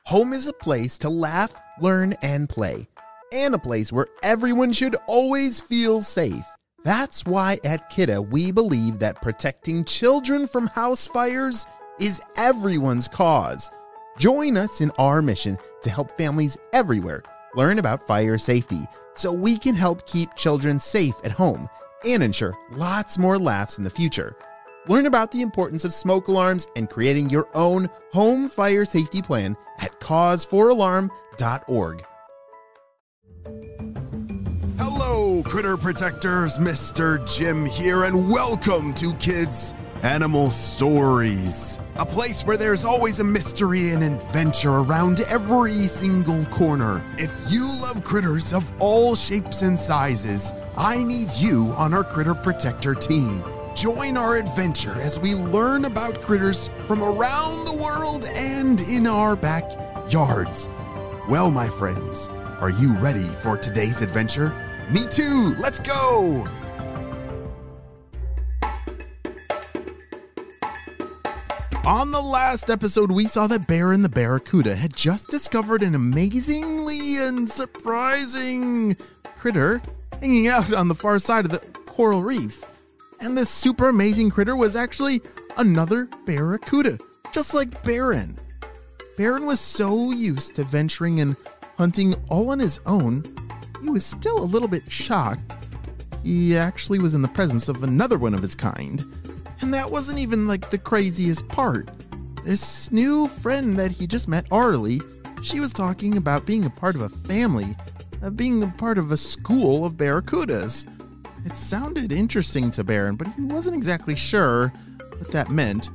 Home is a place to laugh, learn, and play, and a place where everyone should always feel safe. That's why at Kidda we believe that protecting children from house fires is everyone's cause. Join us in our mission to help families everywhere learn about fire safety so we can help keep children safe at home and ensure lots more laughs in the future. Learn about the importance of smoke alarms and creating your own home fire safety plan at cause4alarm.org. Hello, critter protectors. Mr. Jim here, and welcome to Kids Animal Stories, a place where there's always a mystery and adventure around every single corner. If you love critters of all shapes and sizes, I need you on our Critter Protector team. Join our adventure as we learn about critters from around the world and in our backyards. Well, my friends, are you ready for today's adventure? Me too! Let's go! On the last episode, we saw that Baron the Barracuda had just discovered an amazingly and surprising critter hanging out on the far side of the coral reef. And this super amazing critter was actually another Barracuda, just like Baron. Baron was so used to venturing and hunting all on his own, he was still a little bit shocked. He actually was in the presence of another one of his kind. And that wasn't even like the craziest part. This new friend that he just met, Arlie, she was talking about being a part of a family, being a part of a school of Barracudas. It sounded interesting to Baron, but he wasn't exactly sure what that meant.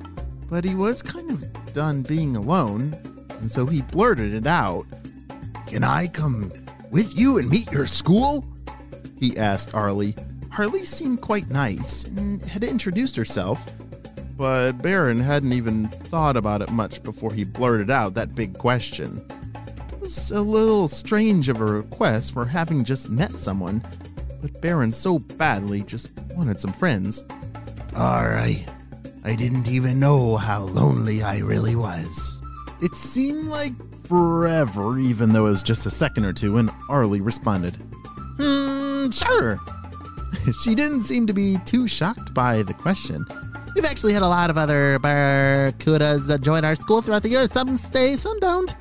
But he was kind of done being alone, and so he blurted it out. "Can I come with you and meet your school?" he asked Arlie. Arlie seemed quite nice and had introduced herself, but Baron hadn't even thought about it much before he blurted out that big question. It was a little strange of a request for having just met someone, but Baron so badly just wanted some friends. "Alright, I didn't even know how lonely I really was." It seemed like forever, even though it was just a second or two, and Arlie responded, Sure." She didn't seem to be too shocked by the question. "We've actually had a lot of other Barracudas join our school throughout the year. Some stay, some don't.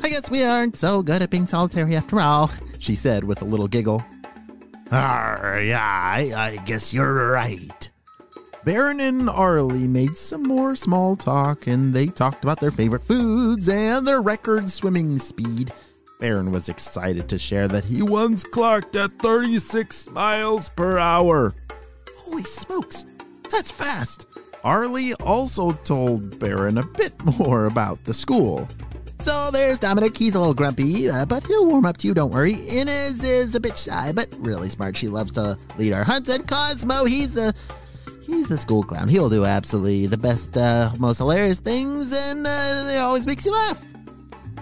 I guess we aren't so good at being solitary after all," she said with a little giggle. Yeah, I guess you're right." Baron and Arlie made some more small talk, and they talked about their favorite foods and their record swimming speed. Baron was excited to share that he once clocked at 36 miles per hour. Holy smokes, that's fast. Arlie also told Baron a bit more about the school. "So there's Dominic. He's a little grumpy, but he'll warm up to you, don't worry. Inez is a bit shy, but really smart. She loves to lead our hunts. And Cosmo, he's the school clown. He'll do absolutely the best, most hilarious things, and it always makes you laugh."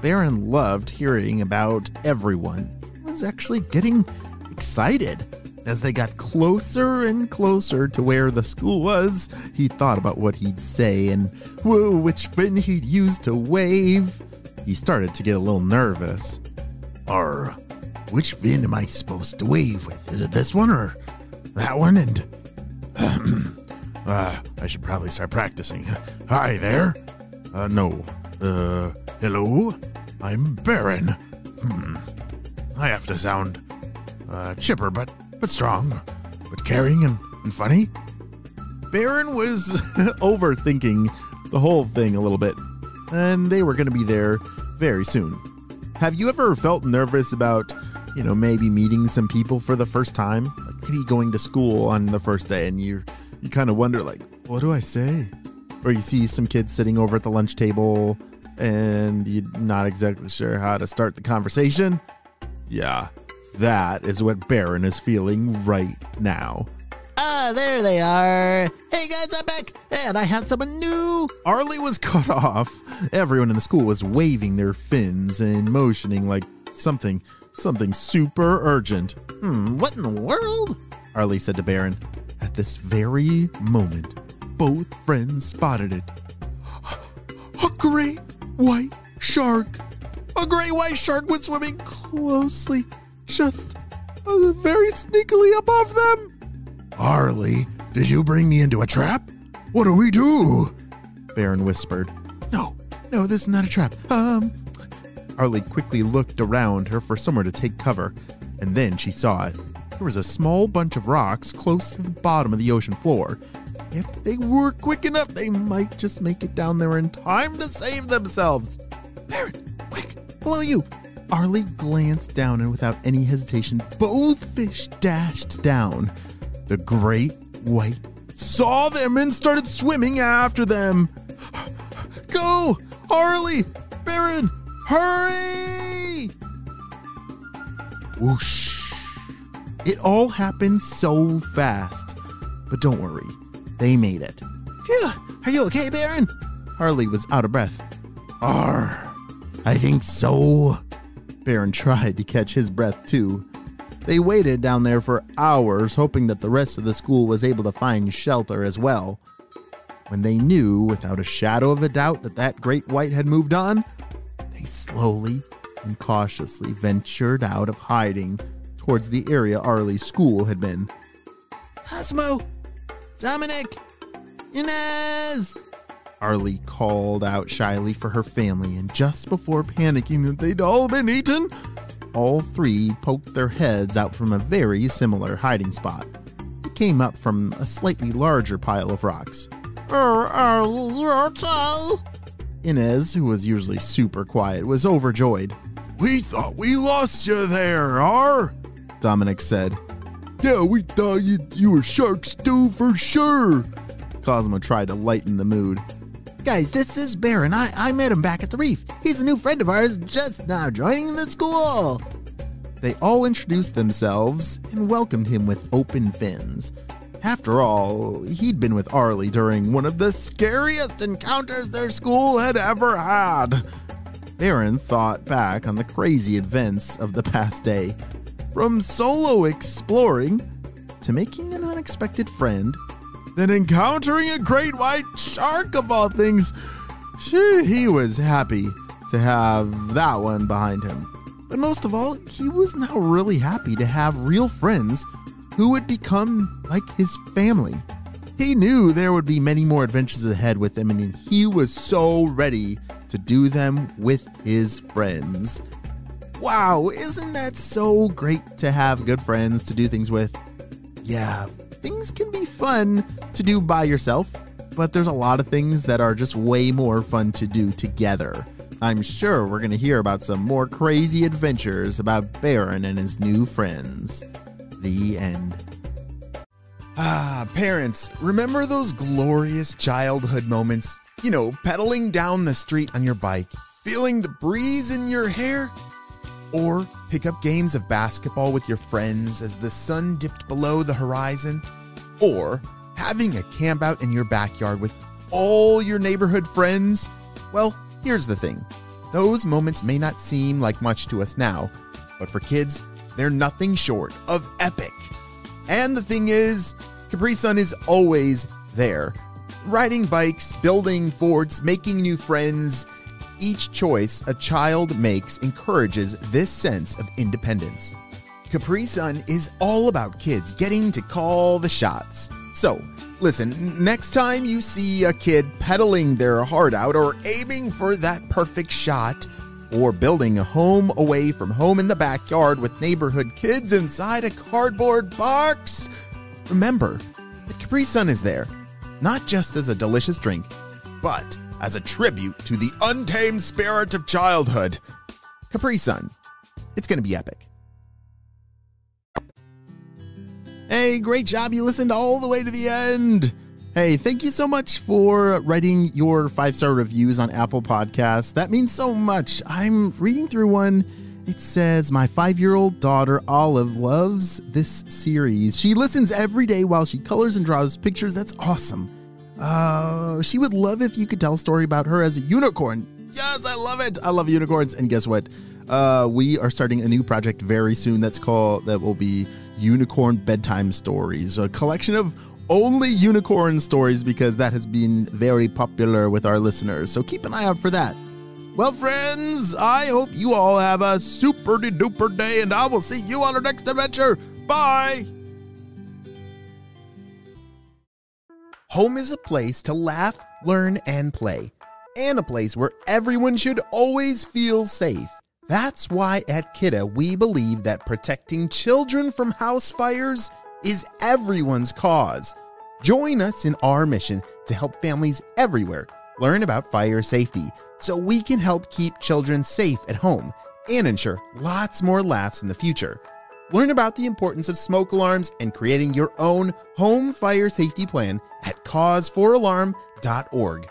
Baron loved hearing about everyone. He was actually getting excited. As they got closer and closer to where the school was, he thought about what he'd say and which fin he'd use to wave. He started to get a little nervous. Which fin am I supposed to wave with? Is it this one or that one? And I should probably start practicing. Hi there. No. Hello? I'm Baron. I have to sound chipper, but strong, but caring and funny. Baron was overthinking the whole thing a little bit, and they were going to be there very soon. Have you ever felt nervous about, maybe meeting some people for the first time? Like maybe going to school on the first day and you kind of wonder, like, what do I say? Or you see some kids sitting over at the lunch table and you're not exactly sure how to start the conversation? Yeah, that is what Baron is feeling right now. There they are. Hey guys, I'm back, and I have someone new. Arlie was cut off. Everyone in the school was waving their fins and motioning like something super urgent. What in the world? Arlie said to Baron. At this very moment, both friends spotted it. A great white shark. A great white shark was swimming closely, just very sneakily above them. Arlie, did you bring me into a trap? What do we do? Baron whispered. No, this is not a trap. Arlie quickly looked around her for somewhere to take cover, and then she saw it. There was a small bunch of rocks close to the bottom of the ocean floor. If they were quick enough, they might just make it down there in time to save themselves. Baron, quick, below you. Arlie glanced down, and without any hesitation, both fish dashed down. The great white saw them and started swimming after them. Go, Arlie, Baron, hurry! Whoosh. It all happened so fast. But don't worry, they made it. Phew, are you okay, Baron? Arlie was out of breath. I think so. Baron tried to catch his breath too. They waited down there for hours, hoping that the rest of the school was able to find shelter as well. When they knew, without a shadow of a doubt, that great white had moved on, they slowly and cautiously ventured out of hiding towards the area Arlie's school had been. Cosmo! Dominic! Inez! Arlie called out shyly for her family, and just before panicking that they'd all been eaten, all three poked their heads out from a very similar hiding spot. It came up from a slightly larger pile of rocks. Arlie, you okay? Inez, who was usually super quiet, was overjoyed. We thought we lost you there, Dominic said. Yeah, we thought you were shark stew for sure. Cosmo tried to lighten the mood. Guys, this is Baron. I met him back at the reef. He's a new friend of ours, just now joining the school. They all introduced themselves and welcomed him with open fins. After all, he'd been with Arlie during one of the scariest encounters their school had ever had. Baron thought back on the crazy events of the past day. From solo exploring, to making an unexpected friend, then encountering a great white shark of all things. He was happy to have that one behind him. But most of all, he was now really happy to have real friends who would become like his family. He knew there would be many more adventures ahead with him, and he was so ready to do them with his friends. Wow, isn't that so great to have good friends to do things with? Yeah, things can be fun to do by yourself, but there's a lot of things that are just way more fun to do together. I'm sure we're going to hear about some more crazy adventures about Baron and his new friends. The end. Parents, remember those glorious childhood moments? You know, pedaling down the street on your bike, feeling the breeze in your hair? Or pick up games of basketball with your friends as the sun dipped below the horizon? Or having a camp out in your backyard with all your neighborhood friends? Well, here's the thing. Those moments may not seem like much to us now, but for kids, they're nothing short of epic. And the thing is, Capri Sun is always there. Riding bikes, building forts, making new friends. Each choice a child makes encourages this sense of independence. Capri Sun is all about kids getting to call the shots. So, listen, next time you see a kid pedaling their heart out or aiming for that perfect shot, or building a home away from home in the backyard with neighborhood kids inside a cardboard box, remember that Capri Sun is there, not just as a delicious drink, but as a tribute to the untamed spirit of childhood. Capri Sun. It's going to be epic. Hey, great job. You listened all the way to the end. Hey, thank you so much for writing your 5-star reviews on Apple Podcasts. That means so much. I'm reading through one. It says, my 5-year-old daughter, Olive, loves this series. She listens every day while she colors and draws pictures. That's awesome. She would love if you could tell a story about her as a unicorn. Yes, I love it. I love unicorns. And guess what? We are starting a new project very soon that will be Unicorn Bedtime Stories, a collection of only unicorn stories because that has been very popular with our listeners. So keep an eye out for that. Well, friends, I hope you all have a super-duper day, and I will see you on our next adventure. Bye! Home is a place to laugh, learn, and play, and a place where everyone should always feel safe. That's why at Kidda we believe that protecting children from house fires is everyone's cause. Join us in our mission to help families everywhere learn about fire safety so we can help keep children safe at home and ensure lots more laughs in the future. Learn about the importance of smoke alarms and creating your own home fire safety plan at cause4alarm.org.